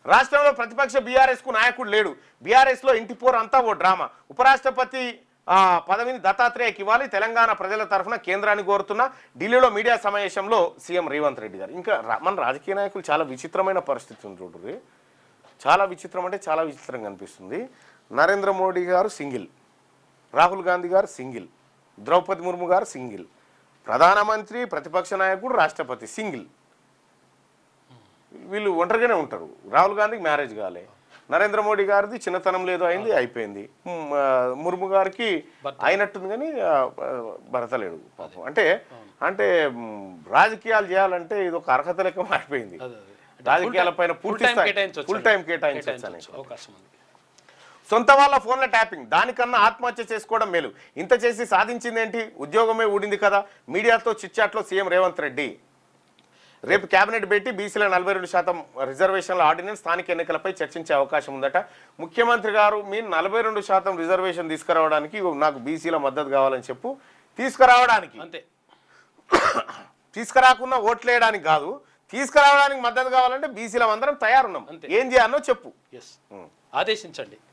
రాష్ట్రంలో ప్రతిపక్ష బీఆర్ఎస్కు నాయకుడు లేడు. బీఆర్ఎస్లో ఇంటి పోరు అంతా ఓ డ్రామా. ఉపరాష్ట్రపతి పదవిని దత్తాత్రేయకి ఇవ్వాలి. తెలంగాణ ప్రజల తరఫున కేంద్రాన్ని కోరుతున్న ఢిల్లీలో మీడియా సమావేశంలో సీఎం రేవంత్ రెడ్డి గారు. ఇంకా మన రాజకీయ నాయకులు చాలా విచిత్రమైన పరిస్థితి ఉంది చూడండి. చాలా విచిత్రం అంటే చాలా విచిత్రంగా అనిపిస్తుంది. నరేంద్ర మోడీ గారు సింగిల్, రాహుల్ గాంధీ గారు సింగిల్, ద్రౌపది ముర్ము గారు సింగిల్, ప్రధానమంత్రి, ప్రతిపక్ష నాయకుడు, రాష్ట్రపతి సింగిల్. వీళ్ళు ఒంటరిగానే ఉంటారు. రాహుల్ గాంధీకి మ్యారేజ్ కాలే, నరేంద్ర మోడీ గారిది చిన్నతనం లేదు అయింది అయిపోయింది, ముర్ము గారికి అయినట్టుంది కానీ భర్త లేడు పాపం. అంటే అంటే రాజకీయాలు చేయాలంటే ఇది ఒక అర్హత లెక్క మారిపోయింది. రాజకీయాల పైన ఫుల్ టైం కేటాయించవచ్చు. సొంత వాళ్ళ ఫోన్ల ట్యాపింగ్, దానికన్నా ఆత్మహత్య చేసుకోవడం మేలు. ఇంత చేసి సాధించింది ఏంటి? ఉద్యోగమే ఊడింది కదా. మీడియాతో చిట్చాట్లో సీఎం రేవంత్ రెడ్డి. రేపు కేబినెట్ పెట్టి బీసీల 42% రిజర్వేషన్ల ఆర్డినెన్స్ స్థానిక ఎన్నికలపై చర్చించే అవకాశం ఉందట. ముఖ్యమంత్రి గారు మీరు 42% రిజర్వేషన్ తీసుకురావడానికి నాకు బీసీల మద్దతు కావాలని చెప్పు. తీసుకురావడానికి అంతే, తీసుకురాకుండా ఓట్లేయడానికి కాదు. తీసుకురావడానికి మద్దతు కావాలంటే బీసీల అందరం తయారున్నాం. ఏం చేయాలో చెప్పు, ఆదేశించండి.